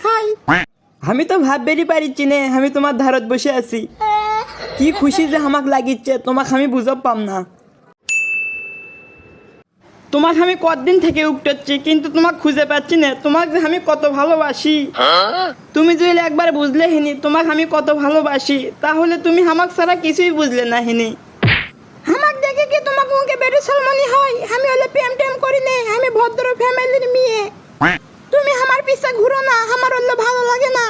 খাই। আমি তো ভাববেরই পারিচ্ছি নে আমি তোমার ধারত বসে আছি। কি খুশি যে আমাক লাগিচ্ছে তোমাকে আমি বুঝব পাম না। তোমাকে আমি কতদিন থেকে উঠতেছি কিন্তু তোমাকে খুঁজে পাচ্ছি না। তোমাকে যে আমি কত ভালোবাসি তুমি যদি একবার বুঝলে হিনি তোমাকে আমি কত ভালোবাসি, তাহলে তুমি আমাকে ছাড়া কিছুই বুঝলে না হিনি। আমাকে দেখে কি তোমাকে মুখে বেড়ে সলমনি হয়? আমি হলে প্রেম টেম করি নে, আমি ভদ্র ফ্যামিলির মেয়ে। তুমি আমার পিছে ঘুরো না, আমার হলে ভালো লাগে না।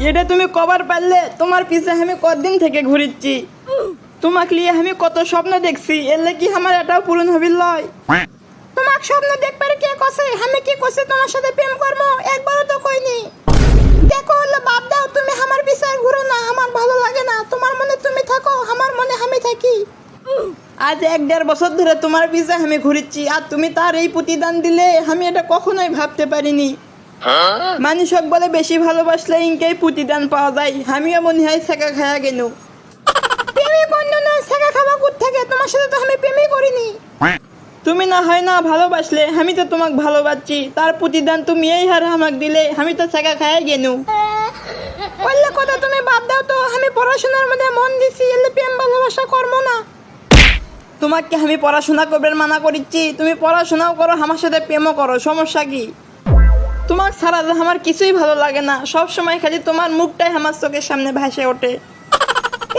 এটা তুমি কবার পারলে? তোমার পিছে আমি কতদিন থেকে ঘুরিচ্ছি। তোমাকে নিয়ে আমি কত স্বপ্ন দেখছি, এলে কি আমার এটাও পূরণ হবি লয়? তোমাক স্বপ্ন দেখবার কে কছে? আমি কি কছে তোমার সাথে প্রেম করবো? একবারও তো কইনি। দেখো হলো বাদ দাও, তুমি আমার পিছে আর ঘুরো না, আমার ভালো লাগে না। তোমার মনে তুমি থাকো, আমার মনে আমি থাকি। আজ 1-1.5 বছর ধরে তোমার পিছে আমি ঘুরিচ্ছি, আর তুমি তার এই প্রতিদান দিলে আমি এটা কখনোই ভাবতে পারিনি। মানুষক বলে বেশি ভালোবাসলে ইনকেই প্রতিদান পাওয়া যায়। আমিও মনে হয় ছেঁকা খায়া গেল। প্রেমই করল না, ছেঁকা খাওয়া কোথ থেকে? তোমার সাথে তো আমি প্রেমই করিনি। তুমি না হয় না ভালোবাসলে, আমি তো তোমাকে ভালোবাসছি, তার প্রতিদান তুমি এই হার আমাকে দিলে, আমি তো ছেঁকা খায়া গেল। বললে কথা তুমি বাদ দাও তো, আমি পড়াশোনার মধ্যে মন দিছি, এলে প্রেম ভালোবাসা করবো না। তোমাকে আমি পড়াশোনা করবে মানা করিচ্ছি? তুমি পড়াশোনাও করো, আমার সাথে প্রেমও করো, সমস্যা কি? তোমার ছাড়া যে আমার কিছুই ভালো লাগে না, সব সময় খালি তোমার মুখটাই আমার চোখের সামনে ভাসে ওঠে।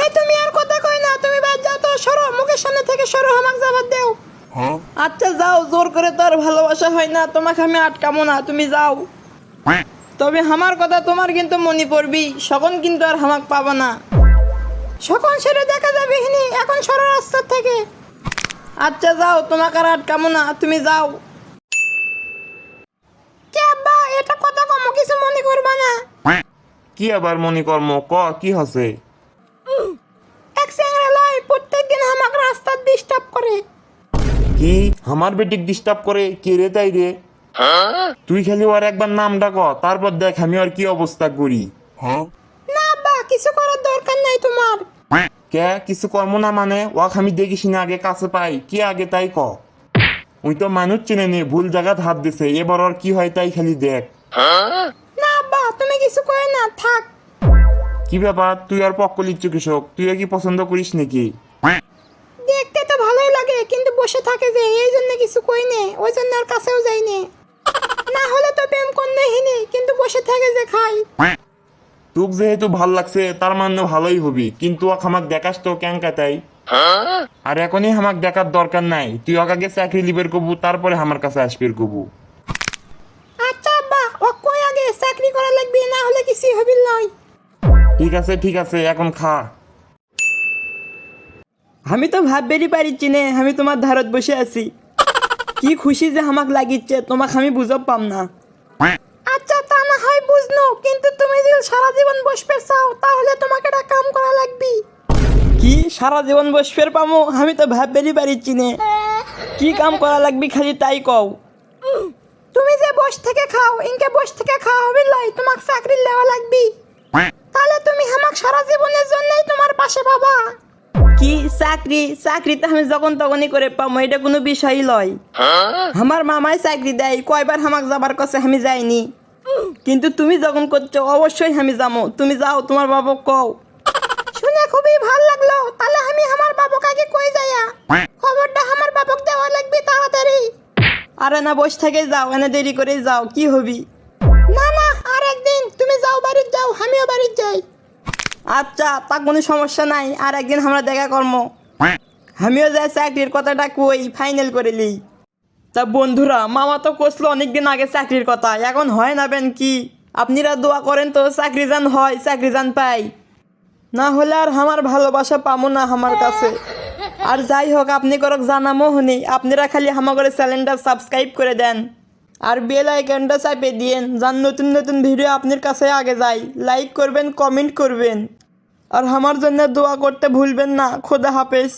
এই তুমি আর কথা কই না, তুমি বাদ যাও তো, সরো, মুখের সামনে থেকে সরো, আমাকে জবাব দাও। আচ্ছা যাও, জোর করে তো আর ভালোবাসা হয় না, তোমাকে আমি আটকামো না, তুমি যাও। তবে আমার কথা তোমার কিন্তু মনে পড়বি, সখন কিন্তু আর আমাক পাবো না। সখন সেটা দেখা যাবে হিনি, এখন সরো রাস্তার থেকে। আচ্ছা যাও, তোমাকে আর আটকামো না, তুমি যাও। কে আব্বা, এটা কথা কম, কিছু মনে করবা না। কি আবার মনি কর্ম ক কি হসে? এক স্যাংরা লয় প্রত্যেকদিন আমাকে রাস্তায় ডিস্টার্ব করে। কি আমার বেটিক ডিস্টার্ব করে? কে রে তাই রে? তুই খালি ওর একবার নাম ডাক, তারপর দেখ আমি আর কি অবস্থা করি। না আব্বা, কিছু করার দরকার নাই তোমার। কে কিছু কর্ম না মানে? ওয়াক আমি দেখিস না আগে কাছে পাই, কি আগে তাই ক। ওই তো মানুষ চেনে নে, ভুল জায়গাত হাত দিছে, এবার ওর কি হয় তাই খালি দেখ। না আব্বা, তুমি কিছু কই না, থাক। কি ব্যাপার, তুই আর পক্ক লিচ্ছ কৃষক? তুই কি পছন্দ করিস নাকি? দেখতে তো ভালোই লাগে, কিন্তু বসে থাকে যে, এই জন্য কিছু কই নে, ওই জন্য আর কাছেও যাই নে। না হলে তো প্রেম করলে হিনি, কিন্তু বসে থাকে যে খাই। তোক যেহেতু ভাল লাগছে তার মানে ভালোই হবি, কিন্তু ওক আমাক দেখাস তো ক্যাঙ্কা তাই। আর এখনই আমাক দেখার দরকার নাই, তুই ওকে আগে চাকরি লিবের কবু, তারপরে আমার কাছে আসবির কবু। আচ্ছা আব্বা, ও কই আগে চাকরি করা লাগবে, না হলে কিছু হবি লয়। ঠিক আছে এখন খা। আমি তো ভাববেরই পারিচ্ছি নে আমি তোমার ধারত বসে আছি। কি খুশি যে আমাক লাগিচ্ছে তোমাকে আমি বুঝব পাম না। আচ্ছা তা না হয় বুঝনো, কিন্তু তুমি যদি সারা জীবন বসবে চাও, তাহলে তোমাকে একটা কাম করা লাগবে। কি সারা জীবন বসবে পামো? আমি তো ভাববেরই পারিচ্ছি নে কি কাম করা লাগবে, খালি তাই কও। তুমি যে বস থেকে খাও, ইনকে বস থেকে খাওয়া হবে লয়, তোমাকে চাকরি লেওয়া লাগবে। তাহলে তুমি আমাকে সারা জীবনের জন্যই তোমার পাশে পাবা। কি চাকরি? চাকরিতে আমি যখন তখনই করে পাবো, এটা কোনো বিষয়ই লয়। আমার মামাই চাকরি দেয়, কয়বার আমাকে যাবার কাছে আমি যাইনি, কিন্তু তুমি যখন করছো অবশ্যই আমি যাবো। তুমি যাও, তোমার বাবা কও। শুনে খুবই ভালো লাগলো, তাহলে আমি আমার বাবাকে আগে কই যাইয়া খবরটা আমার বাবাকে দেওয়া লাগবে তাড়াতাড়ি। আরে না, বস থেকে যাও, এনে দেরি করে যাও, কি হবি? না না, আর একদিন তুমি যাও, বাড়ি যাও, আমিও বাড়ি যাই। আচ্ছা তা কোনো সমস্যা নাই, আর একদিন আমরা দেখা করবো। আমিও যাই চাকরির কথাটা কই ফাইনাল করে লি। তা বন্ধুরা, মামা তো কষলো অনেকদিন আগে চাকরির কথা, এখন হয় না বেন কি? আপনারা দোয়া করেন তো চাকরি যান হয়, চাকরি যান পাই, না হলে আর আমার ভালোবাসা পামো না আমার কাছে। আর যাই হোক, আপনি করক জানামো হনি, আপনারা খালি আমার চ্যানেলটা সাবস্ক্রাইব করে দেন, আর বেল আইকনটা চাপে দিয়েন, যান নতুন নতুন ভিডিও আপনার কাছে আগে যাই। লাইক করবেন, কমেন্ট করবেন, আর আমার জন্য দোয়া করতে ভুলবেন না। খোদা হাফেজ।